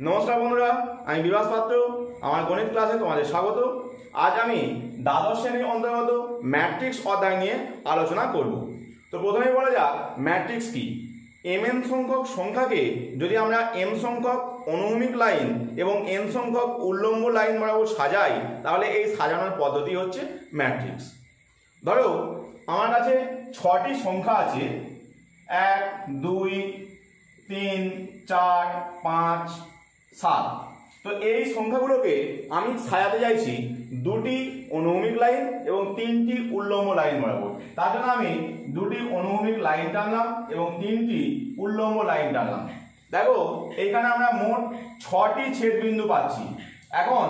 নমস্কার বন্ধুরা, আমি বিভাস পাত্র। আমার গণিত ক্লাসে তোমাদের স্বাগত। আজ আমি দ্বাদশ শ্রেণীর অন্তর্গত ম্যাট্রিক্স অধ্যায় নিয়ে আলোচনা করব। তো প্রথমেই বলা যাক ম্যাট্রিক্স কি। mn সংখ্যক সংখ্যাকে যদি আমরা m সংখ্যক অনুভূমিক লাইন এবং n সংখ্যক উল্লম্ব লাইন বরাবর সাজাই, তাহলে এই সাজানোর পদ্ধতি হচ্ছে ম্যাট্রিক্স। ধরো আমার কাছে 6টি সংখ্যা আছে, 1 2 3 4 5 7। তো এই সংখ্যাগুলোকে আমি সাজাতে চাইছি 2টি অনুভূমিক লাইন এবং 3টি উল্লম্ব লাইন বরাবর। তার জন্য আমি 2টি অনুভূমিক লাইন টানলাম এবং 3টি উল্লম্ব লাইন টানলাম। দেখো এইখানে আমরা মোট 6টি ছেদবিন্দু পাচ্ছি। এখন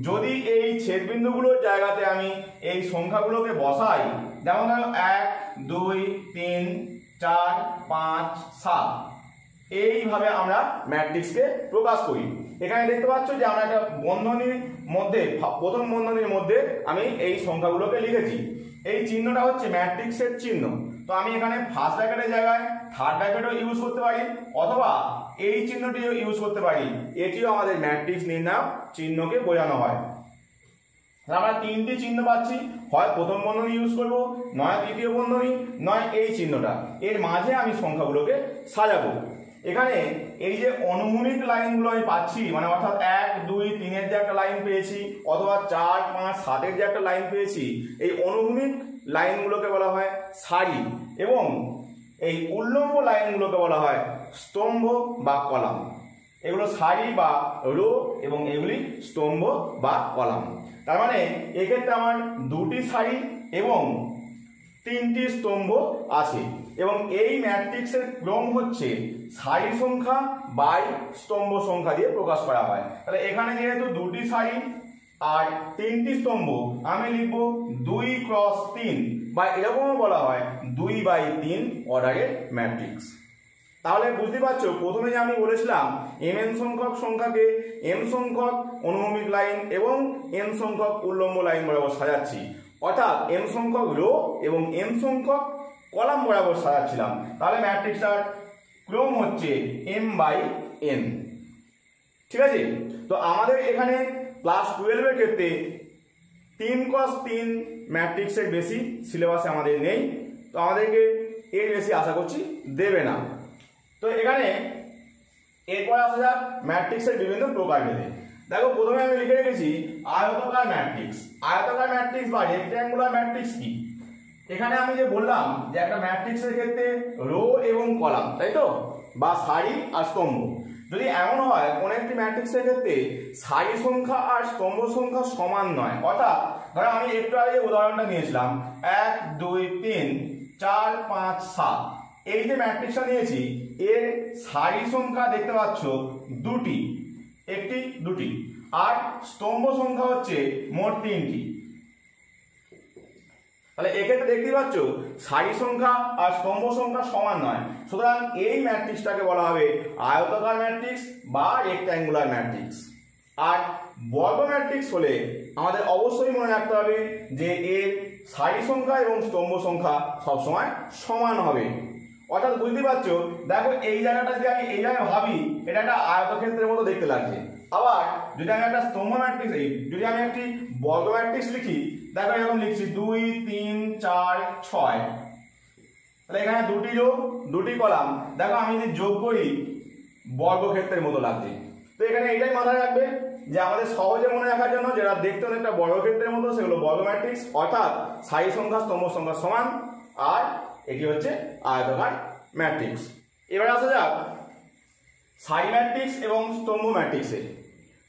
যদি এই ছেদবিন্দুগুলোর জায়গাতে আমি এই সংখ্যাগুলোকে বসাই, যেমন ধরো 1 2 3 4 5 7, এইভাবে আমরা ম্যাট্রিক্সকে প্রকাশ করি। এখানে দেখতে পাচ্ছ যে আমরা একটা বন্ধনীর মধ্যে, প্রথম বন্ধনীর মধ্যে আমি এই সংখ্যাগুলোকে লিখেছি। এই চিহ্নটা হচ্ছে ম্যাট্রিক্সের চিহ্ন। তো আমি এখানে ফার্স্ট ব্র্যাকেটের জায়গায় থার্ড ব্র্যাকেটও ইউজ করতে পারি, অথবা এই চিহ্নটিও ইউজ করতে পারি। এটিও আমাদের ম্যাট্রিক্স নির্ণায়ক চিহ্নকে বোঝানো হয়। আমরা 3টি চিহ্ন পাচ্ছি, হয় প্রথম বন্ধনী ইউজ করব, নয় তৃতীয় বন্ধনী, নয় এই চিহ্নটা। এর মাঝে আমি সংখ্যাগুলোকে সাজাবো। এখানে এই যে অনুভূমিক লাইনগুলো আমি পাচ্ছি, মানে অর্থাৎ 1 2 3 এর যে একটা লাইন পেয়েছি, অথবা 4 5 7 এর যে একটা লাইন পেয়েছি, এই অনুভূমিক লাইনগুলোকে বলা হয় সারি, এবং এই উল্লম্ব লাইনগুলোকে বলা হয় স্তম্ভ বা কলাম। এগুলো সারি বা রো এবং এগুলি স্তম্ভ বা কলাম। তার মানে এক্ষেত্রে আমার 2টি সারি এবং 3টি স্তম্ভ আছে, এবং এই ম্যাট্রিক্সের ক্রম হচ্ছে সারি সংখ্যা বাই স্তম্ভ সংখ্যা দিয়ে প্রকাশ করা হয়। তাহলে এখানে যেহেতু 2টি সারি আর 3টি স্তম্ভ, আমি লিখব 2 × 3, বা এরকমও বলা হয় 2/3 অর্ডারের ম্যাট্রিক্স। তাহলে বুঝতে পারছো, প্রথমে যে আমি বলেছিলাম mn সংখ্যক সংখ্যাকে m সংখ্যক অনুভূমিক লাইন এবং n সংখ্যক উল্লম্ব লাইন বরাবর সাজাচ্ছি, অর্থাৎ m সংখ্যক রো এবং n সংখ্যক কলাম বরাবর সাজাচ্ছিলাম। তাহলে ম্যাট্রিক্সটার ক্রম হচ্ছে m/n। ঠিক আছে। তো আমাদের এখানে ক্লাস 12 এর ক্ষেত্রে 3 × 3 ম্যাট্রিক্সের বেশি সিলেবাসে আমাদের নেই, তো আমাদেরকে এর বেশি আশা করছি দেবে না। তো এখানে এরপর আসা যাক ম্যাট্রিক্সের বিভিন্ন প্রকারভেদে। দেখো প্রথমে আমি লিখে রেখেছি আয়তাকার ম্যাট্রিক্স। আয়তাকার ম্যাট্রিক্স বা রেক্ট্যাঙ্গুলার ম্যাট্রিক্স কি? এখানে আমি যে বললাম যে একটা ম্যাট্রিক্সের ক্ষেত্রে রো এবং কলাম, তাই তো, বা সারি আর স্তম্ভ। যদি এমন হয় কোন একটি ম্যাট্রিক্সের ক্ষেত্রে সারি সংখ্যা আর স্তম্ভ সংখ্যা সমান নয়, অর্থাৎ ধরো আমি একটু আগে উদাহরণটা নিয়েছিলাম 1 2 3 4 5 7, এই যে ম্যাট্রিক্সটা নিয়েছি এর সারি সংখ্যা দেখতে পাচ্ছ 2টি, একটি 2টি, আর স্তম্ভ সংখ্যা হচ্ছে মোট 3টি। তাহলে এক্ষেত্রে দেখতে পাচ্ছ সারি সংখ্যা আর স্তম্ভ সংখ্যা সমান নয়, সুতরাং এই ম্যাট্রিক্সটাকে বলা হবে আয়তাকার ম্যাট্রিক্স বা রেক্ট্যাঙ্গুলার ম্যাট্রিক্স। আর বর্গ ম্যাট্রিক্স হলে আমাদের অবশ্যই মনে রাখতে হবে যে এর সারি সংখ্যা এবং স্তম্ভ সংখ্যা সবসময় সমান হবে। অর্থাৎ বুঝতে পারছো, দেখো এই জায়গাটা যদি আমি এই জায়গায় ভাবি, এটা একটা আয়তক্ষেত্রের মতো দেখতে লাগছে। আবার যদি আমি একটা স্তম্ভ ম্যাট্রিক্স, যদি আমি একটি বর্গ ম্যাট্রিক্স লিখি, দেখো এরকম লিখছি 2 3 4 6, তাহলে এখানে 2টি রো 2টি কলাম, দেখো আমি যদি যোগ করি বর্গক্ষেত্রের মতো লাগছে। তো এখানে এইটাই মাথায় রাখবে যে আমাদের সহজে মনে রাখার জন্য, যেটা দেখতে অনেকটা বর্গক্ষেত্রের মতো, সেগুলো বর্গ ম্যাট্রিক্স, অর্থাৎ সারি সংখ্যা স্তম্ভ সংখ্যা সমান, আর এটি হচ্ছে আয়তাকার ম্যাট্রিক্স। এবার আসা যাক সারি ম্যাট্রিক্স এবং স্তম্ভ ম্যাট্রিক্সে।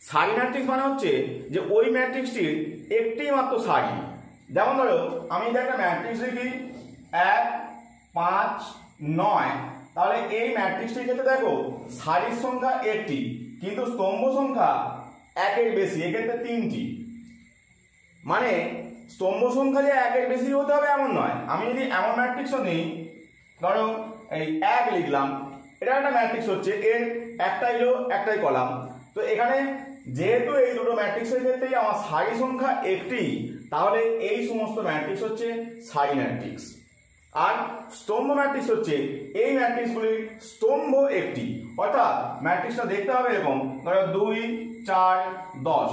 সারি ম্যাট্রিক্স মানে হচ্ছে যে ওই ম্যাট্রিক্সটির একটি মাত্র সারি। যেমন ধরো আমি যদি একটা ম্যাট্রিক্স লিখি 1 5 9, তাহলে এই ম্যাট্রিক্সটির ক্ষেত্রে দেখো সারির সংখ্যা 1টি, কিন্তু স্তম্ভ সংখ্যা 1-এর বেশি, এক্ষেত্রে 3টি। মানে স্তম্ভ সংখ্যা যে 1-এর বেশি হতে হবে এমন নয়। আমি যদি এমন ম্যাট্রিক্সও নিই, ধরো এই 1 লিখলাম, এটা একটা ম্যাট্রিক্স হচ্ছে, এর একটাই রো একটাই কলাম। তো এখানে যেহেতু এই দুটো ম্যাট্রিক্সের ক্ষেত্রেই আমার সারি সংখ্যা 1টি, তাহলে এই সমস্ত ম্যাট্রিক্স হচ্ছে সারি ম্যাট্রিক্স। আর স্তম্ভ ম্যাট্রিক্স হচ্ছে এই ম্যাট্রিক্সগুলির স্তম্ভ একটি, অর্থাৎ ম্যাট্রিক্সটা দেখতে হবে এরকম, ধরো 2 4 10।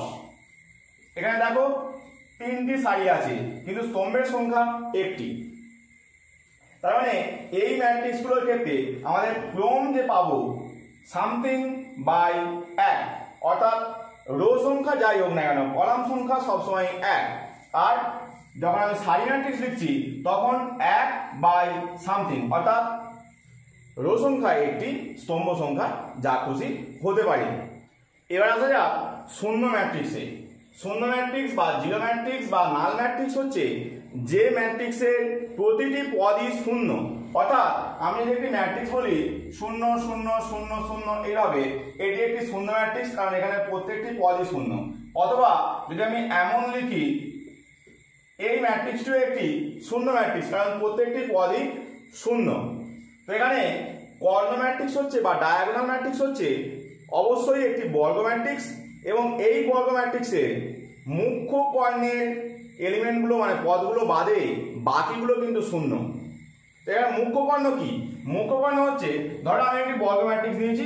এখানে দেখো 3টি সারি আছে কিন্তু স্তম্ভের সংখ্যা একটি। তার মানে এই ম্যাট্রিক্সগুলোর ক্ষেত্রে আমাদের ক্রম যে পাবো সামথিং বাই 1, অর্থাৎ রো সংখ্যা যাই হোক না কেন কলাম সংখ্যা সবসময় 1। আর যখন আমি সারি ম্যাট্রিক্স লিখছি তখন 1 বাই সামথিং, অর্থাৎ রো সংখ্যা একটি, স্তম্ভ সংখ্যা যা খুশি হতে পারে। এবার আসা যাক শূন্য ম্যাট্রিক্সে। শূন্য ম্যাট্রিক্স বা জিরো ম্যাট্রিক্স বা নাল ম্যাট্রিক্স হচ্ছে যে ম্যাট্রিক্সের প্রতিটি পদই শূন্য, অর্থাৎ আমি যদি একটি ম্যাট্রিক্স বলি 0 0 0 0 এইভাবে, এটি একটি শূন্য ম্যাট্রিক্স, কারণ এখানে প্রত্যেকটি পদই শূন্য। অথবা যদি আমি এমন লিখি এই ম্যাট্রিক্সটিও একটি শূন্য ম্যাট্রিক্স, কারণ প্রত্যেকটি পদই শূন্য। তো এখানে কর্ণ ম্যাট্রিক্স হচ্ছে বা ডায়াগোনাল ম্যাট্রিক্স হচ্ছে অবশ্যই একটি বর্গ ম্যাট্রিক্স, এবং এই বর্গ ম্যাট্রিক্সের মুখ্য কর্ণের এলিমেন্টগুলো মানে পদগুলো বাদে বাকিগুলো কিন্তু শূন্য। তো এখানে মুখ্য কর্ণ কি? মুখ্য কর্ণ হচ্ছে, ধরো আমি একটি বর্গ ম্যাট্রিক্স নিয়েছি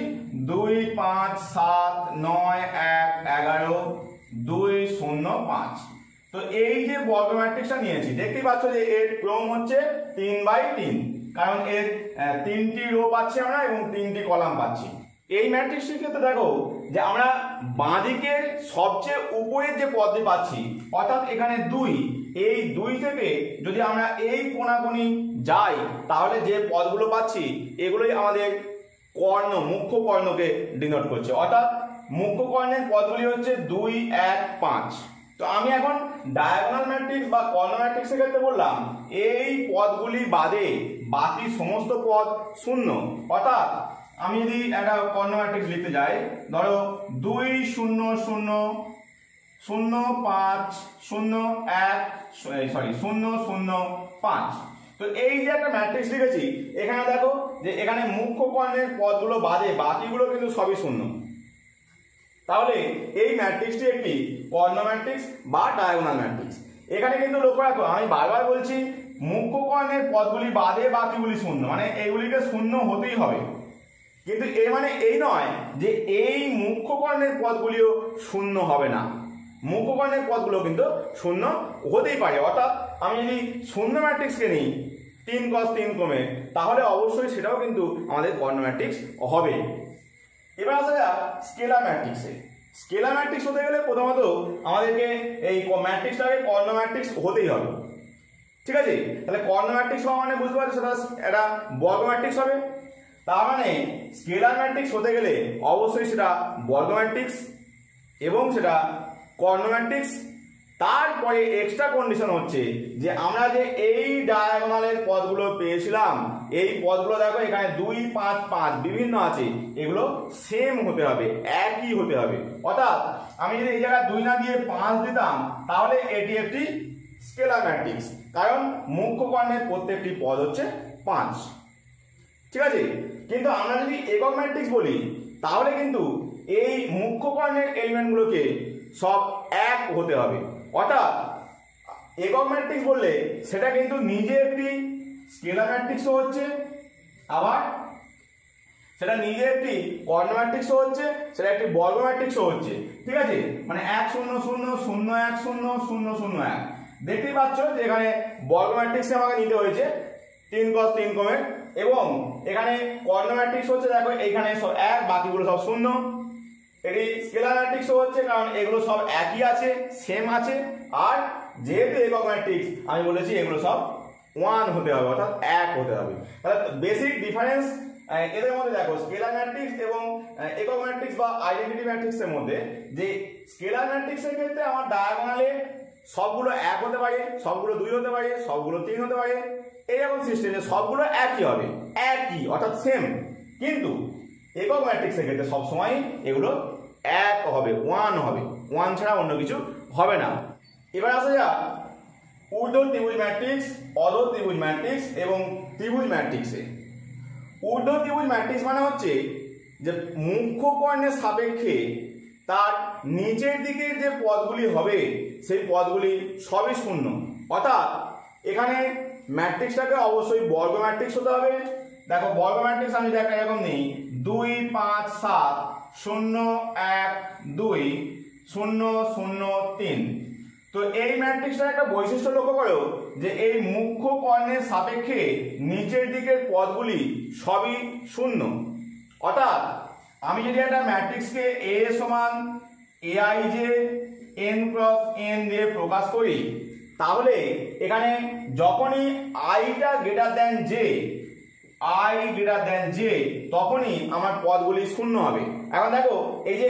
2 5 7 9 1 11 2 0 5। তো এই যে বর্গ ম্যাট্রিক্সটা নিয়েছি, দেখতেই পাচ্ছ যে এর ক্রম হচ্ছে 3/3, কারণ এর 3টি রো পাচ্ছি আমরা এবং 3টি কলাম পাচ্ছি। এই ম্যাট্রিক্সটির ক্ষেত্রে দেখো যে আমরা বাঁদিকের সবচেয়ে উপরের যে পদটি পাচ্ছি, অর্থাৎ এখানে 2, এই 2 থেকে যদি আমরা এই কোণাকুণি যাই তাহলে যে পদগুলো পাচ্ছি এগুলোই আমাদের কর্ণ, মুখ্য কর্ণকে ডিনোট করছে, অর্থাৎ মুখ্য কর্ণের পদগুলি হচ্ছে 2 1 5। তো আমি এখন ডায়াগোনাল ম্যাট্রিক্স বা কর্ণ ম্যাট্রিক্সের ক্ষেত্রে বললাম এই পদগুলি বাদে বাকি সমস্ত পদ শূন্য, অর্থাৎ আমি যদি একটা কর্ণ ম্যাট্রিক্স লিখতে যাই, ধরো 2 0 0 0 5 0 1 0 0 5। তো এই যে একটা ম্যাট্রিক্স লিখেছি, এখানে দেখো যে এখানে মুখ্য কর্ণের পদগুলো বাদে বাকিগুলো কিন্তু সবই শূন্য। তাহলে এই ম্যাট্রিক্সটি একটি কর্ণ ম্যাট্রিক্স বা ডায়াগোনাল ম্যাট্রিক্স। এখানে কিন্তু লক্ষ্য রাখো, আমি বারবার বলছি মুখ্য কর্ণের পদগুলি বাদে বাকিগুলি শূন্য, মানে এইগুলিকে শূন্য হতেই হবে। কিন্তু এর মানে এই নয় যে এই মুখ্য কর্ণের পদগুলিও শূন্য হবে না, মুখ্য কর্ণের পদগুলো কিন্তু শূন্য হতেই পারে। অর্থাৎ আমি যদি শূন্য ম্যাট্রিক্সকে নিই 3 cos 3 ক্রমে, তাহলে অবশ্যই সেটাও কিন্তু আমাদের কর্ণ ম্যাট্রিক্স হবে। এবার আসা যাক স্কেলার ম্যাট্রিক্সে। স্কেলার ম্যাট্রিক্স হতে গেলে প্রথমত আমাদেরকে এই ম্যাট্রিক্সটাকে কর্ণ ম্যাট্রিক্স হতেই হবে, ঠিক আছে? তাহলে কর্ণ ম্যাট্রিক্স হওয়া মানে বুঝতে পারছো সেটা একটা বর্গ ম্যাট্রিক্স হবে। তার মানে স্কেলার ম্যাট্রিক্স হতে গেলে অবশ্যই সেটা বর্গ ম্যাট্রিক্স এবং সেটা কর্ণ ম্যাট্রিক্স। তারপরে এক্সট্রা কন্ডিশন হচ্ছে যে আমরা যে এই ডায়াগোনালের পদগুলো পেয়েছিলাম, এই পদগুলো দেখো এখানে 2 5 5 বিভিন্ন আছে, এগুলো সেম হতে হবে, একই হতে হবে। অর্থাৎ আমি যদি এই জায়গায় 2 না দিয়ে 5 দিতাম তাহলে এটি একটি স্কেলার ম্যাট্রিক্স, কারণ মুখ্য কর্ণের প্রত্যেকটি পদ হচ্ছে 5, ঠিক আছে? কিন্তু আমরা যদি একক ম্যাট্রিক্স বলি তাহলে কিন্তু এই মুখ্য কর্ণের এলিমেন্টগুলোকে সব এক হতে হবে। অর্থাৎ একক ম্যাট্রিক্স বললে সেটা কিন্তু নিজে একটি স্কেলার ম্যাট্রিক্সও হচ্ছে, আবার সেটা নিজে একটি কর্ণ ম্যাট্রিক্সও হচ্ছে, সেটা একটি বর্গ ম্যাট্রিক্সও হচ্ছে, ঠিক আছে? মানে 1 0 0 0 1 0 0 0 1। দেখতেই পাচ্ছ যে এখানে বর্গ ম্যাট্রিক্সে আমাকে নিতে হয়েছে 3 cos 3 ক্রমের, এবং এখানে কর্ণ ম্যাট্রিক্স হচ্ছে দেখো এইখানে সব 1, বাকিগুলো সব শূন্য। এটি স্কেলার ম্যাট্রিক্সও হচ্ছে কারণ এগুলো সব একই আছে, সেম আছে। আর যেহেতু একক ম্যাট্রিক্স আমি বলেছি এগুলো সব 1 হতে হবে, অর্থাৎ 1 হতে হবে। তাহলে বেসিক ডিফারেন্স এদের মধ্যে দেখো স্কেলার ম্যাট্রিক্স এবং একক ম্যাট্রিক্স বা আইডেন্টিটি ম্যাট্রিক্সের মধ্যে, যে স্কেলার ম্যাট্রিক্সের ক্ষেত্রে আমার ডায়াগোনালে সবগুলো 1 হতে পারে, সবগুলো 2 হতে পারে, সবগুলো 3 হতে পারে, এইরকম সিস্টেম যে সবগুলো একই হবে, একই অর্থাৎ সেম। কিন্তু একক ম্যাট্রিক্সের ক্ষেত্রে সবসময় এগুলো 1 হবে, 1 হবে, 1 ছাড়া অন্য কিছু হবে না। এবার আসা যাক ঊর্ধ্ব ত্রিভুজ ম্যাট্রিক্স, অধো ত্রিভুজ ম্যাট্রিক্স এবং ত্রিভুজ ম্যাট্রিক্সে। ঊর্ধ্ব ত্রিভুজ ম্যাট্রিক্স মানে হচ্ছে যে মুখ্য কর্ণের সাপেক্ষে তার নিচের দিকের যে পদগুলি হবে সেই পদগুলি সবই শূন্য। অর্থাৎ এখানে ম্যাট্রিক্সটাকে অবশ্যই বর্গ ম্যাট্রিক্স হতে হবে। দেখো বর্গ ম্যাট্রিক্স আমি দেখা এরকম নিই 2 5 7 0 1 2 0 0 3। তো এই ম্যাট্রিক্সটার একটা বৈশিষ্ট্য লক্ষ্য করো যে এই মুখ্য কর্ণের সাপেক্ষে নিচের দিকের পদগুলি সবই শূন্য। অর্থাৎ আমি যদি একটা ম্যাট্রিক্সকে এ সমান aij n ক্রস n দিয়ে প্রকাশ করি, তাহলে এখানে যখনই আইটা greater than J, I greater than J, তখনই আমার পদগুলি শূন্য হবে। এখন দেখো এই যে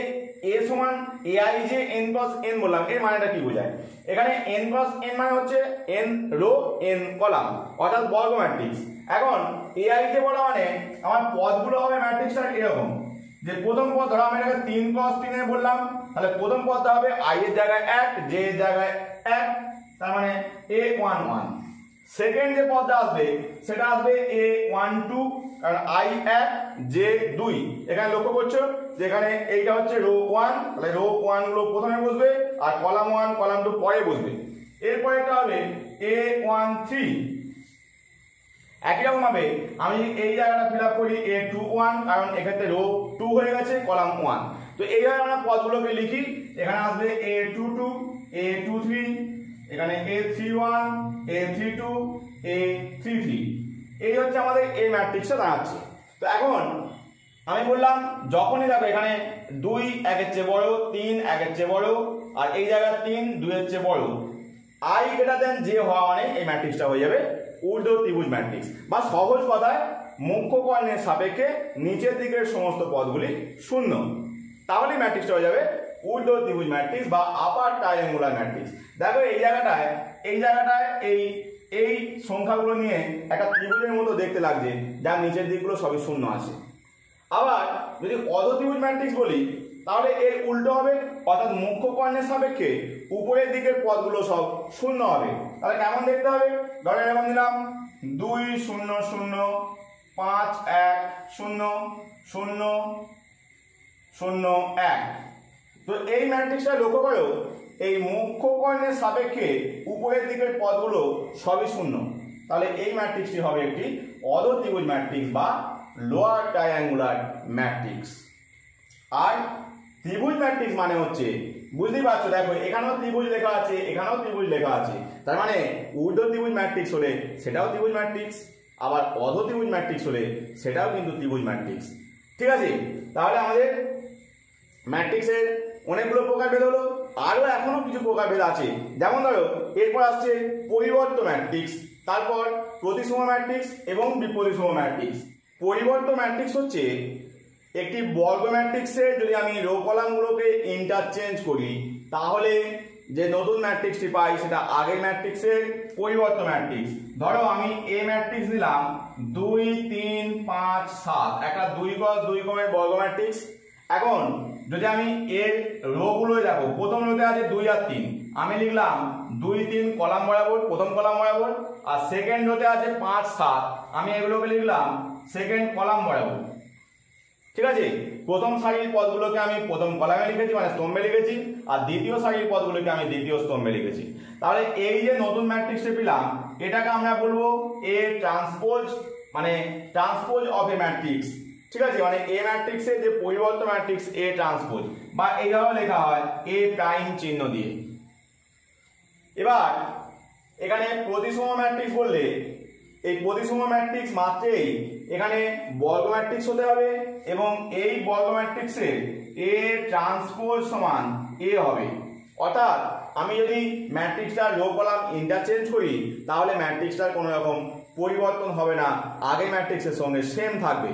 এ সমান aij n ক্রস n বললাম, এর মানেটা কি বোঝায়? এখানে n ক্রস n মানে হচ্ছে n রো n কলাম, অর্থাৎ বর্গ ম্যাট্রিক্স। এখন aij বলা মানে আমার পদগুলো হবে ম্যাট্রিক্সটা এরকম যে প্রথম পদ ধরো আমি এটাকে 3 ক্রস 3 এ বললাম, তাহলে প্রথম পদটা হবে i এর জায়গায় 1, j এর জায়গায় 1, তার মানে a11। সেকেন্ড যে পদটা আসবে সেটা আসবে a12, কারণ i 1 j 2। এখানে লক্ষ্য করছো যে এখানে এইটা হচ্ছে রো 1, তাহলে রো 1 গুলো প্রথমে বসবে আর কলাম 1 কলাম 2 পরে বসবে। এরপরে এটা হবে a13। একই রকম ভাবে আমি এই জায়গাটা ফিল আপ করি a21, কারণ এক্ষেত্রে রো 2 হয়ে গেছে কলাম 1। তো এইভাবে আমরা পদগুলোকে লিখি। এখানে আসবে a22, a23, এখানে a31, a32, a33। এই হচ্ছে আমাদের এই ম্যাট্রিক্সটা দাঁড়াচ্ছে। তো এখন আমি বললাম যখনই দেখো এখানে 2 1 এর চেয়ে বড়, 3 1 এর চেয়ে বড়, আর এই জায়গায় 3 2 এর চেয়ে বড়, i গ্রেটার দেন জে হওয়া মানে এই ম্যাট্রিক্সটা হয়ে যাবে ঊর্ধ্ব ত্রিভুজ ম্যাট্রিক্স। বা সহজ কথায় মুখ্য কর্ণের সাপেক্ষে নিচের দিকের সমস্ত পদগুলি শূন্য, তাহলে ম্যাট্রিক্সটা হয়ে যাবে ঊর্ধ্ব ত্রিভুজ ম্যাট্রিক্স বা আপার ট্রায়াঙ্গুলার ম্যাট্রিক্স। দেখো এই জায়গাটায় এই সংখ্যাগুলো নিয়ে একটা ত্রিভুজের মতো দেখতে লাগছে, যার নিচের দিকগুলো সবই শূন্য আছে। আবার যদি অধত্রিভুজ ম্যাট্রিক্স বলি তাহলে এর উল্টো হবে, অর্থাৎ মুখ্য কর্ণের সাপেক্ষে উপরের দিকের পদগুলো সব শূন্য হবে। তাহলে কেমন দেখতে হবে? ধরো এরকম দিলাম 2 0 0 5 1 0 0 0 1। তো এই ম্যাট্রিক্সটা লক্ষ্য করো, এই মুখ্য কর্ণের সাপেক্ষে উপরের দিকের পদগুলো সবই শূন্য, তাহলে এই ম্যাট্রিক্সটি হবে একটি অধত্রিভুজ ম্যাট্রিক্স বা লোয়ার ট্রায়াঙ্গুলার ম্যাট্রিক্স। আর ত্রিভুজ ম্যাট্রিক্স মানে হচ্ছে, বুঝতেই পারছো, দেখো এখানেও ত্রিভুজ লেখা আছে, এখানেও ত্রিভুজ লেখা আছে, তার মানে ঊর্ধ্ব ত্রিভুজ ম্যাট্রিক্স হলে সেটাও ত্রিভুজ ম্যাট্রিক্স, আবার অধত্রিভুজ ম্যাট্রিক্স হলে সেটাও কিন্তু ত্রিভুজ ম্যাট্রিক্স। ঠিক আছে, তাহলে আমাদের ম্যাট্রিক্সের অনেকগুলো প্রকারভেদ হলো, আরও এখনো কিছু প্রকারভেদ আছে। যেমন ধরো এরপর আসছে পরিবর্ত ম্যাট্রিক্স, তারপর প্রতিসম ম্যাট্রিক্স এবং বিপরীতসম ম্যাট্রিক্স। পরিবর্ত ম্যাট্রিক্স হচ্ছে একটি বর্গ ম্যাট্রিক্সের যদি আমি রো কলামগুলোকে ইন্টারচেঞ্জ করি, তাহলে যে নতুন ম্যাট্রিক্সটি পাই সেটা আগের ম্যাট্রিক্সের পরিবর্ত ম্যাট্রিক্স। ধরো আমি এ ম্যাট্রিক্স দিলাম 2 3 5 7, একটা 2 × 2 ক্রমের বর্গ ম্যাট্রিক্স। এখন যদি আমি এর রো গুলো দেখো, প্রথম রোতে আছে 2 আর 3, আমি লিখলাম 2 3 কলাম বরাবর, প্রথম কলাম বরাবর। আর সেকেন্ড রোতে আছে 5 7, আমি এগুলোকে লিখলাম সেকেন্ড কলাম বরাবর। ঠিক আছে, প্রথম সারির পদগুলোকে আমি প্রথম কলামে লিখেছি মানে স্তম্ভে লিখেছি, আর দ্বিতীয় সারির পদগুলোকে আমি দ্বিতীয় স্তম্ভে লিখেছি। তাহলে এই যে নতুন ম্যাট্রিক্সটা পেলাম, এটাকে আমরা বলবো এ ট্রান্সপোজ, মানে ট্রান্সপোজ অফ এ ম্যাট্রিক্স। ঠিক আছে, মানে এ ম্যাট্রিক্সের যে পরিবর্ত ম্যাট্রিক্স এ ট্রান্সপোজ, বা এইভাবে লেখা হয় এ প্রাইম চিহ্ন দিয়ে। এবার এখানে প্রতিসম ম্যাট্রিক্স বললে, এই প্রতিসম ম্যাট্রিক্স মাত্রেই এখানে বর্গ ম্যাট্রিক্স হতে হবে, এবং এই বর্গ ম্যাট্রিক্সের এ ট্রান্সপোজ সমান এ হবে। অর্থাৎ আমি যদি ম্যাট্রিক্সটার রো কলাম ইন্টারচেঞ্জ করি, তাহলে ম্যাট্রিক্সটার কোনো রকম পরিবর্তন হবে না, আগের ম্যাট্রিক্সের সঙ্গে সেম থাকবে।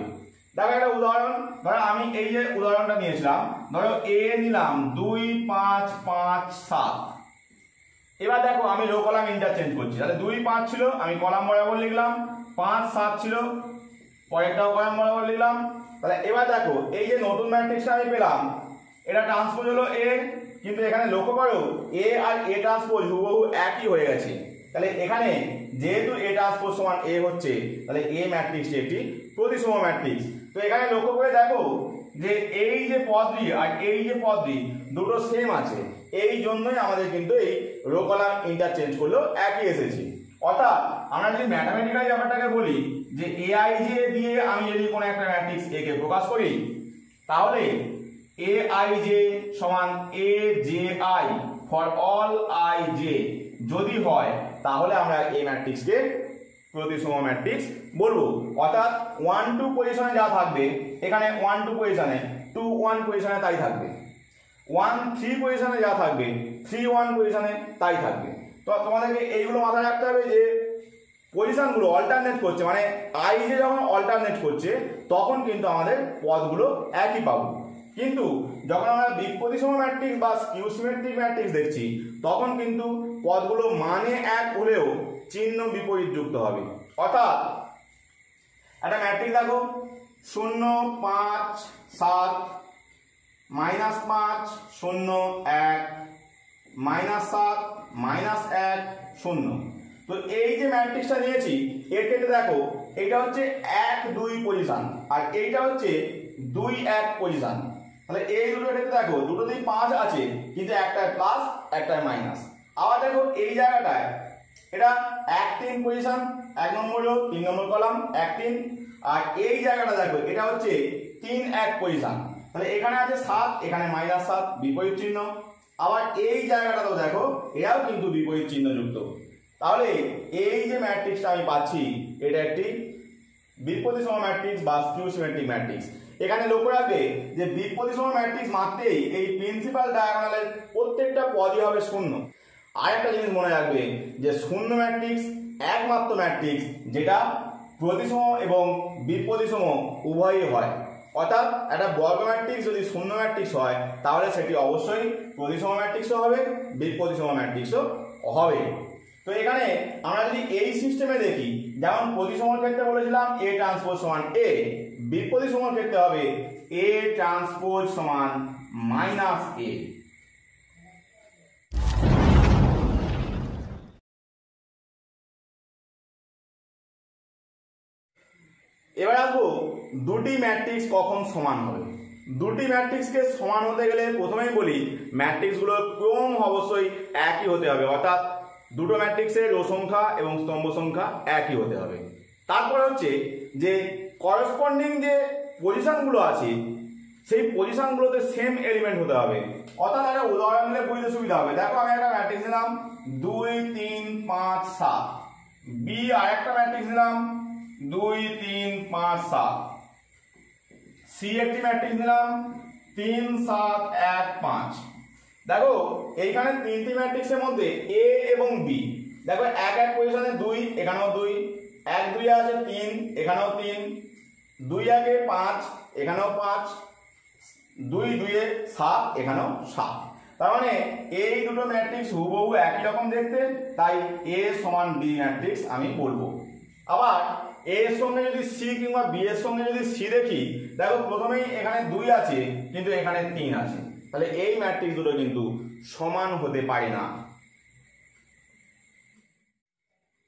দেখো একটা উদাহরণ, ধরো আমি এই যে উদাহরণটা নিয়েছিলাম, ধরো এ নিলাম 2 5 5 7। এবার দেখো আমি রো কলাম ইন্টারচেঞ্জ করছি, তাহলে 2 5 ছিল আমি কলাম বরাবর লিখলাম, 5 7 ছিল পরেরটাও কলাম বরাবর লিখলাম। তাহলে এবার দেখো এই যে নতুন ম্যাট্রিক্সটা আমি পেলাম, এটা ট্রান্সপোজ হলো এ, কিন্তু এখানে লক্ষ্য করো এ আর এ ট্রান্সপোজ হুবহু একই হয়ে গেছে। তাহলে এখানে যেহেতু এ ট্রান্সপোজ সমান এ হচ্ছে, তাহলে এ ম্যাট্রিক্সটি একটি প্রতিসম ম্যাট্রিক্স। তো এখানে লক্ষ্য করে দেখো যে এই যে পদটি আর এই যে পদটি দুটো সেম আছে, এই জন্যই আমাদের কিন্তু এই রো কলাম ইন্টারচেঞ্জ করলেও একই এসেছে। অর্থাৎ আমরা যদি ম্যাথমেটিক্যালি ব্যাপারটাকে বলি যে aij দিয়ে আমি যদি কোনো একটা ম্যাট্রিক্স a কে প্রকাশ করি, তাহলে aij সমান aji ফর অল ij যদি হয়, তাহলে আমরা এই ম্যাট্রিক্সকে প্রতিসম ম্যাট্রিক্স বলবো। অর্থাৎ 1 2 পজিশনে যা থাকবে এখানে 1 2 পজিশনে 2 1 পজিশনে তাই থাকবে, 1 3 পজিশনে যা থাকবে 3 1 পজিশনে তাই থাকবে। তো তোমাদেরকে এইগুলো মাথায় রাখতে হবে যে পজিশনগুলো অল্টারনেট করছে, মানে আই যে যখন অল্টারনেট করছে তখন কিন্তু আমাদের পদগুলো একই পাবো। কিন্তু যখন আমরা বিপ্রতিসম ম্যাট্রিক্স বা স্কিউ সিমেট্রিক ম্যাট্রিক্স দেখছি তখন কিন্তু পদগুলো মানে এক হলেও চিহ্ন বিপরীত যুক্ত হবে। অর্থাৎ একটা ম্যাট্রিক্স দেখো 0 5 7 -5 0 1 -7 -1 0। তো এই যে ম্যাট্রিক্সটা নিয়েছি এর ক্ষেত্রে দেখো এটা হচ্ছে 1 2 পজিশন আর এইটা হচ্ছে 2 1 পজিশন। তাহলে এই দুটোর ক্ষেত্রে দেখো দুটোতেই 5 আছে, কিন্তু একটায় প্লাস একটায় মাইনাস। আবার দেখো এই জায়গাটায় এটা 1 3 পজিশন, 1 নম্বর রো 3 নম্বর কলাম 1 3। আর এই জায়গাটা দেখো এটা হচ্ছে 3 1 পজিশন, তাহলে এখানে আছে 7 এখানে -7 বিপরীত চিহ্ন। আবার এই জায়গাটাও দেখো এটাও কিন্তু বিপরীত চিহ্ন যুক্ত। তাহলে এই যে ম্যাট্রিক্সটা আমি পাচ্ছি এটা একটি বিপ্রতিসম ম্যাট্রিক্স বা স্কিউ সিমেট্রিক ম্যাট্রিক্স। এখানে লক্ষ্য রাখবে যে বিপ্রতিসম ম্যাট্রিক্স মাত্রেই এই প্রিন্সিপাল ডায়াগোনালের প্রত্যেকটা পদই হবে শূন্য। আরেকটা জিনিস মনে রাখবে যে শূন্য ম্যাট্রিক্স একমাত্র ম্যাট্রিক্স যেটা প্রতিসম এবং বিপ্রতিসম উভয়ই হয়। অর্থাৎ একটা বর্গ ম্যাট্রিক্স যদি শূন্য ম্যাট্রিক্স হয় তাহলে সেটি অবশ্যই প্রতিসম ম্যাট্রিক্সও হবে, বিপ্রতিসম ম্যাট্রিক্সও হবে। তো এখানে আমরা যদি এই সিস্টেমে দেখি, যেমন প্রতিসমর ক্ষেত্রে বলেছিলাম a ট্রান্সপোজ সমান a, বিপ্রতিসমর ক্ষেত্রে হবে a ট্রান্সপোজ সমান -a। এবার আসবো দুটি ম্যাট্রিক্স কখন সমান হবে। দুটি ম্যাট্রিক্সকে সমান হতে গেলে প্রথমেই বলি ম্যাট্রিক্সগুলোর ক্রম অবশ্যই একই হতে হবে, অর্থাৎ দুটো ম্যাট্রিক্সের রো সংখ্যা এবং স্তম্ভ সংখ্যা একই হতে হবে। তারপর হচ্ছে যে করসপন্ডিং যে পজিশনগুলো আছে সেই পজিশনগুলোতে সেম এলিমেন্ট হতে হবে। অর্থাৎ একটা উদাহরণ দিলে বুঝতে সুবিধা হবে। দেখো আমি একটা ম্যাট্রিক্স নিলাম 2 3 5 7, বি আর একটা ম্যাট্রিক্স নিলাম 2 3 5 7, সি একটি ম্যাট্রিক্স নিলাম 3 7 1 5। দেখো এইখানে তিনটি ম্যাট্রিক্সের মধ্যে এ এবং বি দেখো 1 1 পজিশনে 2, এখানেও 2, 1 2 আছে 3, এখানেও 3, 2 1 এ 5, এখানেও 5, 2 2 এ 7, এখানেও 7। তার মানে এই দুটো ম্যাট্রিক্স হুবহু একই রকম দেখতে, তাই এ সমান বি ম্যাট্রিক্স আমি বলবো। আবার এ এর সঙ্গে যদি সি কিংবা বি এর সঙ্গে যদি সি দেখি, দেখো প্রথমেই এখানে 2 আছে কিন্তু এখানে 3 আছে, তাহলে এই ম্যাট্রিক্স দুটো কিন্তু সমান হতে পারে না।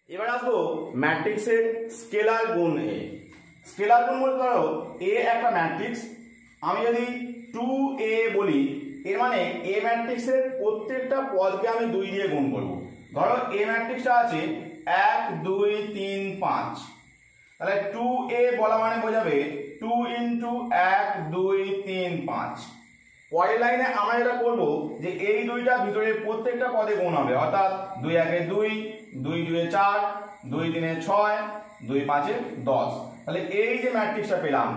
এবার আসবো ম্যাট্রিক্সের স্কেলার গুণ এ। স্কেলার গুণ বলতে পারো এ একটা ম্যাট্রিক্স, আমি যদি 2a বলি এর মানে এ ম্যাট্রিক্সের প্রত্যেকটা পদকে আমি 2 দিয়ে গুণ করব। ধরো এ ম্যাট্রিক্সটা আছে 1 2 3 5, তাহলে 2a বলা মানে বোঝাবে 2 × 1 2 3 5। পরের লাইনে আমরা যেটা করব যে এই দুইটা ভিতরে প্রত্যেকটা পদে গুণ হবে, অর্থাৎ 2 1 এ 2, 2 2 এ 4, 2 3 এ 6, 2 5 এ 10। তাহলে এই যে ম্যাট্রিক্সটা পেলাম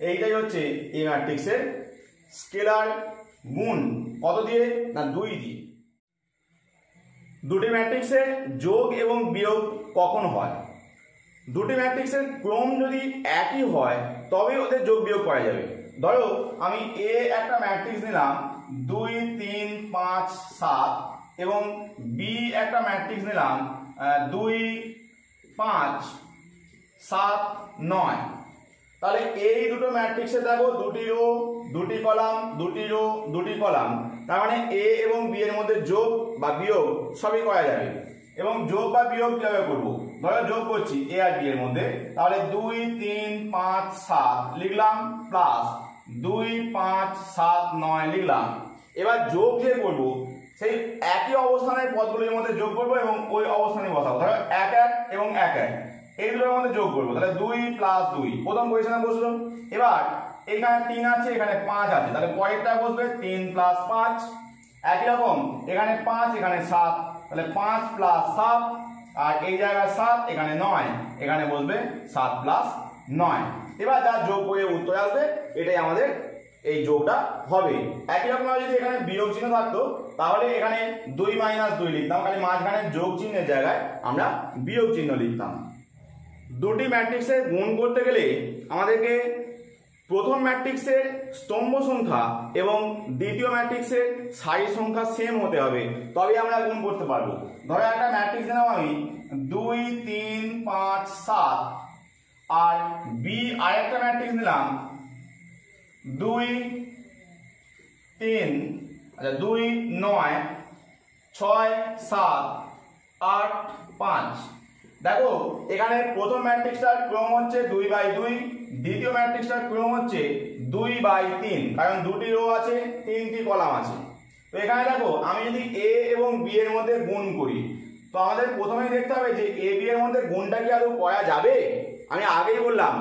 এইটাই হচ্ছে এই ম্যাট্রিক্সের স্কেলার গুণ। কত দিয়ে না 2 দিয়ে। দুটি ম্যাট্রিক্সের যোগ এবং বিয়োগ কখন হয়? দুটি ম্যাট্রিক্সের ক্রম যদি একই হয় তবে ওদের যোগ বিয়োগ করা যাবে। ধরো আমি এ একটা ম্যাট্রিক্স নিলাম 2 3 5 7 এবং বি একটা ম্যাট্রিক্স নিলাম 2 5 7 9। তাহলে এই দুটো ম্যাট্রিক্সে দেখো দুটি রো দুটি কলাম, দুটি রো দুটি কলাম, তার মানে এ এবং বি এর মধ্যে যোগ বা বিয়োগ সবই করা যাবে। এবং যোগ বা বিয়োগ কিভাবে করব? ধরো যোগ করছি এ আর বি এর মধ্যে, তাহলে 2 3 5 7 লিখলাম প্লাস 2 5 7 9 লিখলাম। এবার যোগ যে করব সেই একই অবস্থানের পদগুলির মধ্যে যোগ করবো এবং ওই অবস্থানে বসাবো। ধরো 1 1 এবং 1 1 এই দুটোর মধ্যে যোগ করবো, তাহলে 2 + 2 প্রথম পজিশনে বসলো। এবার এখানে 3 আছে, এখানে 5 আছে, তাহলে পরেরটা বসবে 3 + 5। একই রকম এখানে 5 এখানে 7, তাহলে 5 + 7, আর এই জায়গায় 7 এখানে 9, এখানে বসবে 7 + 9। এবার যা যোগ করে উত্তর আসবে এটাই আমাদের এই যোগটা হবে। একই রকম যদি এখানে বিয়োগ চিহ্ন থাকতো তাহলে এখানে 2 - 2 লিখতাম, খালি মাঝখানে যোগ চিহ্নের জায়গায় আমরা বিয়োগ চিহ্ন লিখতাম। দুটি ম্যাট্রিক্সের গুণ করতে গেলে আমাদেরকে প্রথম ম্যাট্রিক্সের স্তম্ভ সংখ্যা এবং দ্বিতীয় ম্যাট্রিক্সের সারি সংখ্যা সেম হতে হবে, তবে আমরা গুণ করতে পারবো। ধরো একটা ম্যাট্রিক্স দিলাম আমি 2 3 5 7, আর বি আরেকটা ম্যাট্রিক্স দিলাম 2 3 2 9 6 7 8 5। দেখো এখানে প্রথম ম্যাট্রিক্সটার ক্রম হচ্ছে 2/2, দ্বিতীয় ম্যাট্রিক্সটার ক্রম হচ্ছে 2/3, কারণ দুটি রো আছে, 3টি কলাম আছে। তো এখানে দেখো আমি যদি এ এবং বি এর মধ্যে গুণ করি, তো আমাদের প্রথমেই দেখতে হবে যে এ বি এর মধ্যে গুণটা কি আদৌ করা যাবে। আমি আগেই বললাম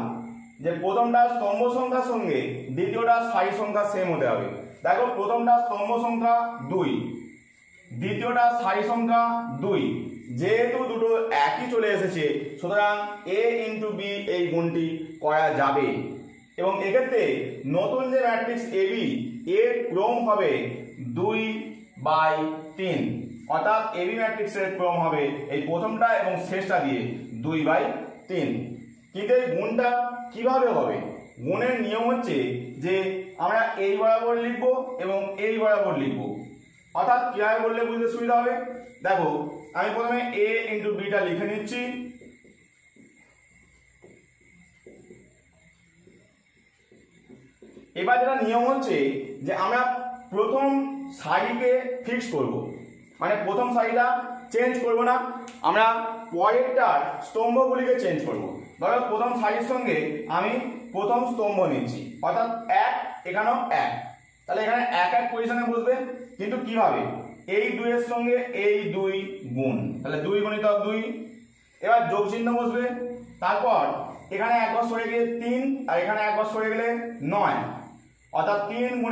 যে প্রথমটা স্তম্ভ সংখ্যার সঙ্গে দ্বিতীয়টা সারি সংখ্যা সেম হতে হবে। দেখো প্রথমটা স্তম্ভ সংখ্যা 2, দ্বিতীয়টা সারি সংখ্যা 2, যেহেতু দুটো একই চলে এসেছে সুতরাং a × b এই গুণটি করা যাবে। এবং এক্ষেত্রে নতুন যে ম্যাট্রিক্স AB এর ক্রম হবে 2/3, অর্থাৎ AB ম্যাট্রিক্সের ক্রম হবে এই প্রথমটা এবং শেষটা দিয়ে 2/3। কিন্তু এই গুণটা কিভাবে হবে? গুণের নিয়ম হচ্ছে যে আমরা এই বরাবর লিখব এবং এই বরাবর লিখব। অর্থাৎ কিভাবে বললে বুঝতে সুবিধা হবে, দেখো আমি প্রথমে a × b টা লিখে নিচ্ছি। এবার যেটা নিয়ম হচ্ছে যে আমরা প্রথম সারিকে ফিক্স করব, মানে প্রথম সারিটা চেঞ্জ করব না, আমরা পরেরটার স্তম্ভগুলিকে চেঞ্জ করব। ধরো প্রথম সারির সঙ্গে আমি প্রথম স্তম্ভ নিচ্ছি, অর্থাৎ 1, এখানেও 1, তাহলে এখানে 1 1 পজিশনে বসবে। কিন্তু কিভাবে? এই 2 এর সঙ্গে এই 2 গুণ, তাহলে 2 × 2। এবার যোগ চিহ্ন বসবে, তারপর এখানে একবার সরে গেলে 3, আর এখানে একবার সরে গেলে 9, অর্থাৎ 3 ×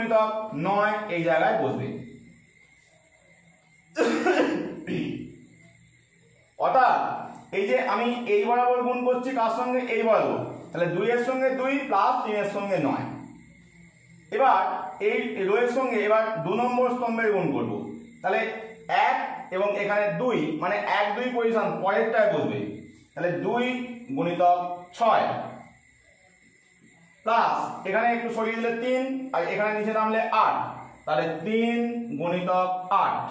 9 এই জায়গায় বসবে। অর্থাৎ এই যে আমি এই বরাবর গুণ করছি কার সঙ্গে? এই বরাবর, তাহলে 2 এর সঙ্গে 2 প্লাস 3 এর সঙ্গে 9। এবার এই রো এর সঙ্গে এবার 2 নম্বর স্তম্ভের গুণ করব, তাহলে 1 এবং এখানে 2, মানে 1 2 পজিশন পরেরটায় বসবে, তাহলে 2 × 6 প্লাস এখানে একটু সরিয়ে দিলে 3, আর এখানে নিচে নামলে 8, তাহলে 3 × 8।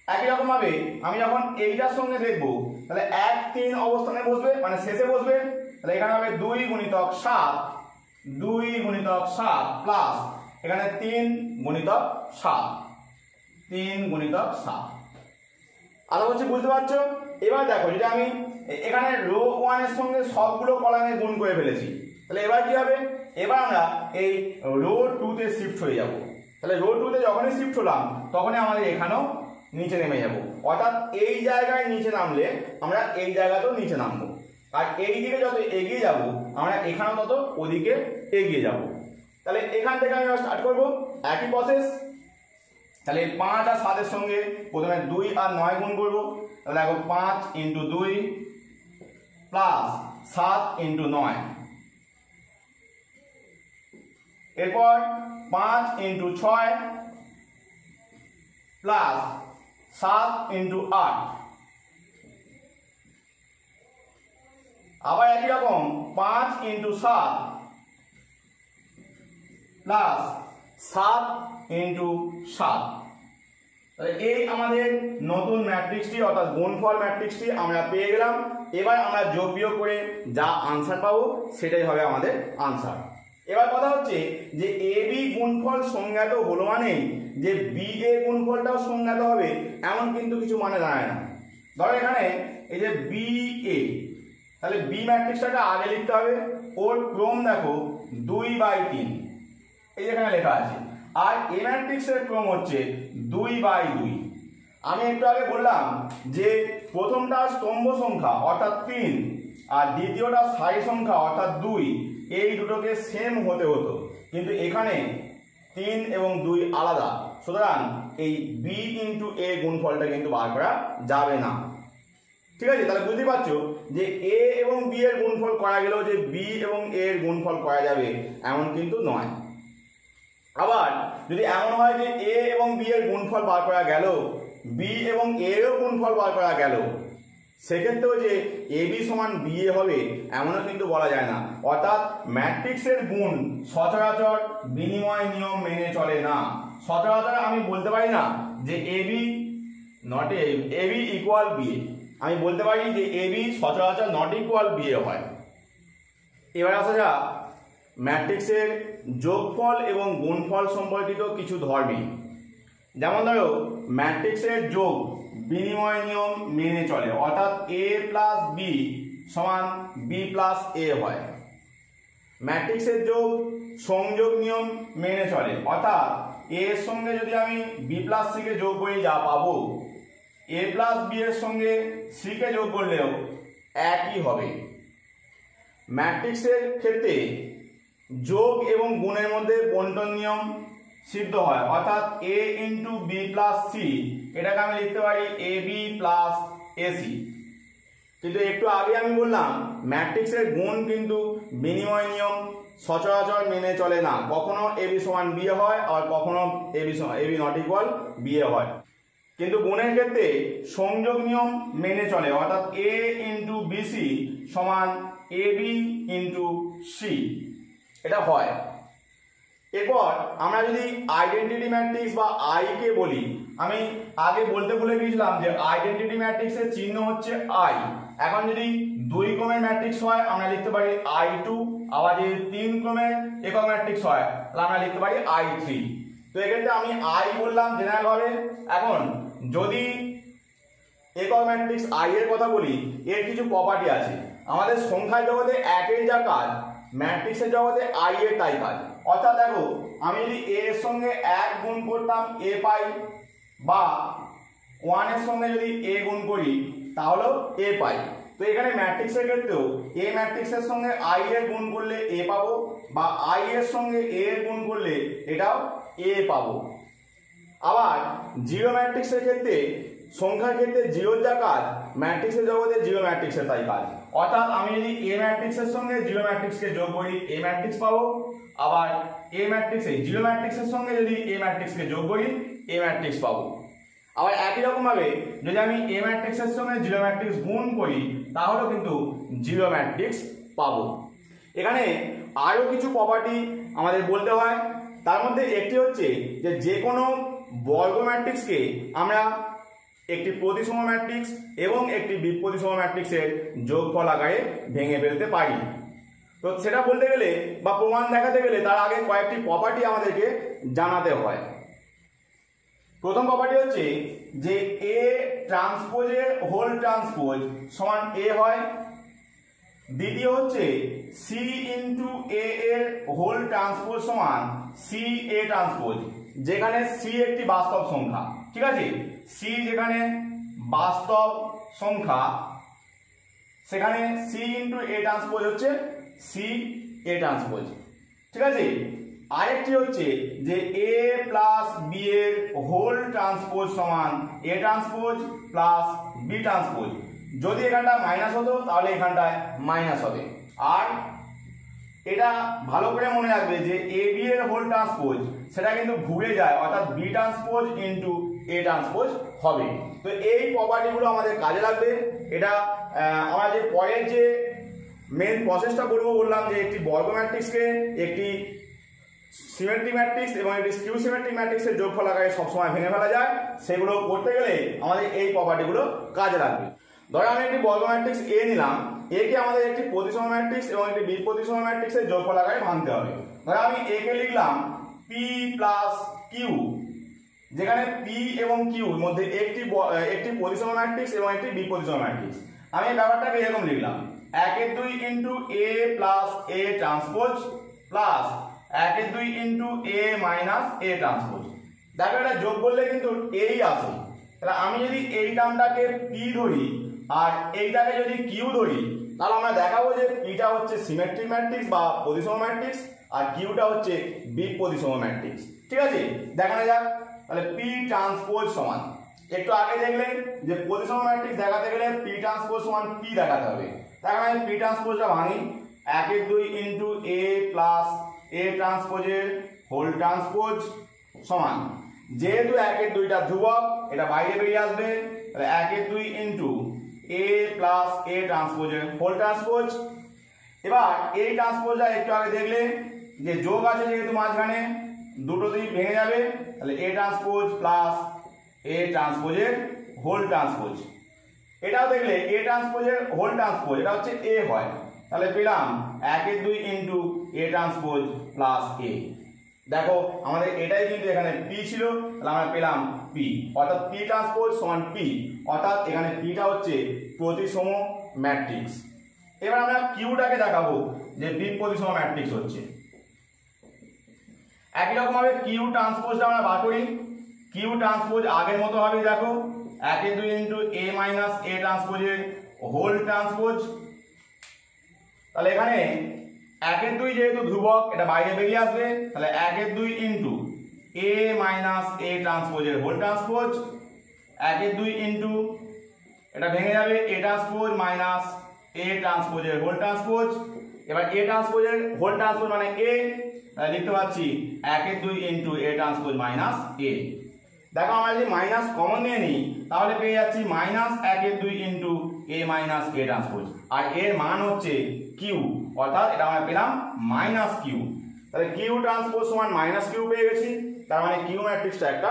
একই রকম ভাবে আমি যখন এইটার সঙ্গে দেখব তাহলে 1 3 অবস্থানে বসবে, মানে শেষে বসবে, তাহলে এখানে হবে 2 × 7, 2 × 7 প্লাস এখানে 3 × 7, 3 × 7। আশা করছি বুঝতে পারছো। এবার দেখো যদি আমি এখানে রো 1 এর সঙ্গে সবগুলো কলামে গুণ করে ফেলেছি, তাহলে এবার কি হবে? এবার আমরা এই রো 2 তে শিফট হয়ে যাব। তাহলে রো 2 তে যখনই শিফট হলাম তখনই আমাদের এখানেও নিচে নেমে যাব, অর্থাৎ এই জায়গায় নিচে নামলে আমরা এই জায়গাতেও নিচে নামবো, আর এই দিকে যত এগিয়ে যাব আমরা এখানেও তত ওদিকে এগিয়ে যাব। তাহলে এখান থেকে আমি স্টার্ট করব একই প্রসেস। তাহলে 5 আর 7 এর সঙ্গে প্রথমে 2 আর 9 গুণ করব, তাহলে দেখো 5 × 2 প্লাস 7 × 9, এরপর 5 × 6 প্লাস 7 × 8, আবার একই রকম 5 × 7 প্লাস 7 × 7। তাহলে এই আমাদের নতুন ম্যাট্রিক্সটি অর্থাৎ গুণফল ম্যাট্রিক্সটি আমরা পেয়ে গেলাম। এবার আমরা যোগ বিয়োগ করে যা আনসার পাবো সেটাই হবে আমাদের আনসার। এবার কথা হচ্ছে যে এ বি গুণফল সংজ্ঞাত হলো মানে যে বি এ গুণফলটাও সংজ্ঞাত হবে এমন কিন্তু কিছু মানে দাঁড়ায় না। ধরো এখানে এই যে বি এ, তাহলে বি ম্যাট্রিক্সটাকে আগে লিখতে হবে, ওর ক্রম দেখো 2/3, এই যেখানে লেখা আছে, আর এ ম্যাট্রিক্সের ক্রম হচ্ছে 2/2। আমি একটু আগে বললাম যে প্রথমটা স্তম্ভ সংখ্যা অর্থাৎ 3 আর দ্বিতীয়টা সারি সংখ্যা অর্থাৎ 2, এই দুটোকে সেম হতে হতো, কিন্তু এখানে 3 এবং 2 আলাদা, সুতরাং এই b ইন্টু a গুণফলটা কিন্তু বার করা যাবে না। ঠিক আছে, তাহলে বুঝতে পারছো যে a এবং b এর গুণফল করা গেলেও যে b এবং a এর গুণফল করা যাবে এমন কিন্তু নয়। আবার যদি এমন হয় যে a এবং b এর গুণফল বার করা গেল, b এবং a এরও গুণফল বার করা গেল, সেক্ষেত্রেও যে ab সমান ba হবে এমনও কিন্তু বলা যায় না। অর্থাৎ ম্যাট্রিক্সের গুণ সচরাচর বিনিময় নিয়ম মেনে চলে না। সচরাচর আমি বলতে পারি না যে ab not ab equal ba, আমি বলতে পারি যে ab সচরাচর নট ইকুয়াল ba হয়। এবার আসা যাক ম্যাট্রিক্সের যোগফল এবং গুণফল সম্পর্কিত কিছু ধর্মী। যেমন ধরো ম্যাট্রিক্সের যোগ বিনিময় নিয়ম মেনে চলে, অর্থাৎ a প্লাস b সমান b প্লাস a হয়। ম্যাট্রিক্সের যোগ সংযোগ নিয়ম মেনে চলে, অর্থাৎ a এর সঙ্গে যদি আমি b প্লাস c কে যোগ করি যা পাবো, a প্লাস b এর সঙ্গে c কে যোগ করলেও একই হবে। ম্যাট্রিক্সের ক্ষেত্রে যোগ এবং গুণের মধ্যে বণ্টন নিয়ম সিদ্ধ হয়, অর্থাৎ a into b plus c এটাকে আমি লিখতে পারি ab প্লাস ac। কিন্তু একটু আগে আমি বললাম ম্যাট্রিক্সের গুণ কিন্তু বিনিময় নিয়ম সচরাচর মেনে চলে না, কখনো ab সমান b হয় আর কখনো ab নট ইকুয়াল b হয়। কিন্তু গুণের ক্ষেত্রে সংযোগ নিয়ম মেনে চলে, অর্থাৎ a ইন্টু bc সমান ab ইন্টু c, এটা হয়। এরপর আমরা যদি আইডেন্টিটি ম্যাট্রিক্স বা আই কে বলি, আমি আগে বলতে ভুলে গিয়েছিলাম যে আইডেন্টিটি ম্যাট্রিক্সের চিহ্ন হচ্ছে আই। এখন যদি 2 ক্রমের ম্যাট্রিক্স হয় আমরা লিখতে পারি I2, আবার যদি 3 ক্রমের একক ম্যাট্রিক্স হয় তাহলে আমরা লিখতে পারি I3। তো এক্ষেত্রে আমি আই বললাম জেনারেল ভাবে। এখন যদি একক ম্যাট্রিক্স আই এর কথা বলি, এর কিছু প্রপার্টি আছে। আমাদের সংখ্যার জগতে একের যা কাজ, ম্যাট্রিক্সের জগতে আই এর তাই কাজ। অর্থাৎ দেখো আমি যদি a এর সঙ্গে 1 গুণ করতাম a পাই, বা 1 এর সঙ্গে যদি a গুণ করি তাহলেও a পাই। তো এখানে ম্যাট্রিক্সের ক্ষেত্রেও a ম্যাট্রিক্সের সঙ্গে i এর গুণ করলে a পাবো, বা i এর সঙ্গে a এর গুণ করলে এটাও a পাবো। আবার জিরো ম্যাট্রিক্সের ক্ষেত্রে সংখ্যার ক্ষেত্রে জিরোর যা কাজ, ম্যাট্রিক্সের জগতে জিরো ম্যাট্রিক্সের তাই কাজ। অর্থাৎ আমি যদি a ম্যাট্রিক্সের সঙ্গে জিরো ম্যাট্রিক্সকে যোগ করি a ম্যাট্রিক্স পাবো, আবার a ম্যাট্রিক্সে জিরো ম্যাট্রিক্সের সঙ্গে যদি a ম্যাট্রিক্সকে যোগ করি a ম্যাট্রিক্স পাবো। আবার একই রকম ভাবে যদি আমি a ম্যাট্রিক্সের সঙ্গে জিরো ম্যাট্রিক্স গুণ করি তাহলেও কিন্তু জিরো ম্যাট্রিক্স পাবো। এখানে আরও কিছু প্রপার্টি আমাদের বলতে হয়। তার মধ্যে একটি হচ্ছে যে কোনো বর্গ ম্যাট্রিক্সকে আমরা একটি প্রতিসম ম্যাট্রিক্স এবং একটি বিপ্রতিসম ম্যাট্রিক্সের যোগফল আকারে ভেঙে ফেলতে পারি। তো সেটা বলতে গেলে বা প্রমাণ দেখাতে গেলে তার আগে কয়েকটি প্রপার্টি আমাদেরকে জানাতে হয়। প্রথম প্রপার্টি হচ্ছে যে a ট্রান্সপোজের হোল ট্রান্সপোজ সমান a হয়। দ্বিতীয় হচ্ছে c ইন্টু a এর হোল ট্রান্সপোজ সমান c a ট্রান্সপোজ, যেখানে c একটি বাস্তব সংখ্যা। ঠিক আছে, c যেখানে বাস্তব সংখ্যা সেখানে c ইন্টু a ট্রান্সপোজ হচ্ছে c a ট্রান্সপোজ। ঠিক আছে, আরেকটি হচ্ছে যে a প্লাস b এর হোল ট্রান্সপোজ সমান a transpose plus b transpose. যদি এখানটা মাইনাস হতো তাহলে এখানটায় মাইনাস হবে। আর এটা ভালো করে মনে রাখবে যে a b এর হোল ট্রান্সপোজ সেটা কিন্তু ঘুরে যায়, অর্থাৎ b transpose into a transpose হবে। তো এই প্রপার্টিগুলো আমাদের কাজে লাগবে। এটা আমরা যে পরের যে মেন প্রসেসটা করবো বললাম যে একটি বর্গ ম্যাট্রিক্সকে একটি সিমেট্রিক ম্যাট্রিক্স এবং একটি স্কিউ সিমেট্রিক ম্যাট্রিক্সের যোগফল আকারে সবসময় ভেঙে ফেলা যায়, সেগুলো করতে গেলে আমাদের এই প্রপার্টিগুলো কাজে লাগবে। ধরো আমি একটি বর্গ ম্যাট্রিক্স এ নিলাম, এ কে আমাদের একটি প্রতিসম ম্যাট্রিক্স এবং একটি বিপ্রতিসম ম্যাট্রিক্সের যোগফল আকারে ভাঙতে হবে। ধরো আমি এ কে লিখলাম p প্লাস কিউ, যেখানে p এবং কিউ এর মধ্যে একটি প্রতিসম ম্যাট্রিক্স এবং একটি বিপ্রতিসম ম্যাট্রিক্স। আমি এই ব্যাপারটাকে এরকম লিখলাম 1/2 into a plus a transpose plus 1/2 into a minus a transpose. দেখো এটা যোগ করলে কিন্তু এই আসে, তাহলে আমি যদি এই টার্মটাকে পি ধরি আর এইটাকে যদি কিউ ধরি, তাহলে আমরা দেখাবো যে পিটা হচ্ছে সিমেট্রিক ম্যাট্রিক্স বা প্রতিসম ম্যাট্রিক্স আর কিউটা হচ্ছে বিপ্রতিসম ম্যাট্রিক্স। ঠিক আছে, দেখানো যাক। তাহলে পি ট্রান্সপোজ সমান, একটু আগে দেখলেন যে প্রতিসম ম্যাট্রিক্স দেখাতে গেলে পি ট্রান্সপোজ সমান পি দেখাতে হবে। তার মানে পি ট্রান্সপোজটা ভাঙি, 1/2 ইন্টু এ প্লাস এ ট্রান্সপোজের হোল ট্রান্সপোজ সমান, যেহেতু 1/2টা ধ্রুবক এটা বাইরে বেরিয়ে আসবে, তাহলে 1/2 ইন্টু এ প্লাস এ ট্রান্সপোজের হোল ট্রান্সপোজ। এবার এই ট্রান্সপোজটা একটু আগে দেখলে যে যোগ আছে যেহেতু মাঝখানে দুটো দিক ভেঙে যাবে, তাহলে এ ট্রান্সপোজ প্লাস এ ট্রান্সপোজের হোল ট্রান্সপোজ। এটাও দেখলে এ ট্রান্সপোজের হোল ট্রান্সপোজ এটা হচ্ছে এ হয়, তাহলে পেলাম 1/2 ইন্টু এ ট্রান্সপোজ প্লাস এ। দেখো আমাদের এটাই কিন্তু এখানে পি ছিল, তাহলে আমরা পেলাম পি, অর্থাৎ পি ট্রান্সপোজ সমান পি, অর্থাৎ এখানে পিটা হচ্ছে প্রতিসম ম্যাট্রিক্স। এবার আমরা কিউটাকে দেখাবো যে বিপ্রতিসম ম্যাট্রিক্স হচ্ছে। একই রকম ভাবে কিউ ট্রান্সপোজটা আমরা বার করি। কিউ ট্রান্সপোজ আগের মতো হবে, দেখো 1/2 ইন্টু এ মাইনাস এ ট্রান্সপোজের হোল ট্রান্সপোজ। তাহলে এখানে 1/2 যেহেতু ধ্রুবক এটা বাইরে বেরিয়ে আসবে, তাহলে 1/2 ইন্টু এ মাইনাস এ ট্রান্সপোজের হোল ট্রান্সপোজ, 1/2 ইন্টু এটা ভেঙে যাবে এ ট্রান্সপোজ মাইনাস এ ট্রান্সপোজের হোল ট্রান্সপোজ। এবার এ ট্রান্সপোজের হোল ট্রান্সপোজ মানে এ, লিখতে পাচ্ছি 1/2 ইন্টু এ ট্রান্সপোজ মাইনাস এ। দেখো আমরা যদি মাইনাস কমন নিয়ে নিই তাহলে পেয়ে যাচ্ছি minus 1/2 into A minus A transpose, আর এর মান হচ্ছে কিউ, অর্থাৎ এটা আমরা পেলাম মাইনাস কিউ। তাহলে কিউ ট্রান্সপোজ সমান মাইনাস কিউ পেয়ে গেছি, তার মানে কিউ ম্যাট্রিক্সটা একটা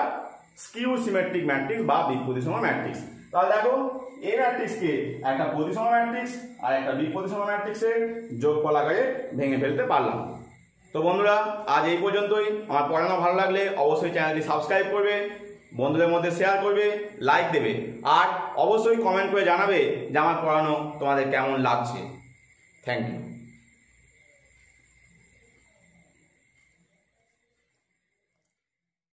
স্কিউ সিমেট্রিক ম্যাট্রিক্স বা বিপ্রতিসম ম্যাট্রিক্স। তাহলে দেখো এই ম্যাট্রিক্সকে একটা প্রতিসম ম্যাট্রিক্স আর একটা বিপ্রতিসম ম্যাট্রিক্সের যোগফল আকারে ভেঙে ফেলতে পারলাম। তো বন্ধুরা আজ এই পর্যন্তই। আমার পড়ানো ভালো লাগলে অবশ্যই চ্যানেলটি সাবস্ক্রাইব করবে, বন্ধুদের মধ্যে শেয়ার করবে, লাইক দেবে, আর অবশ্যই কমেন্ট করে জানাবে যে আমার পড়ানো তোমাদের কেমন লাগছে। Thank you.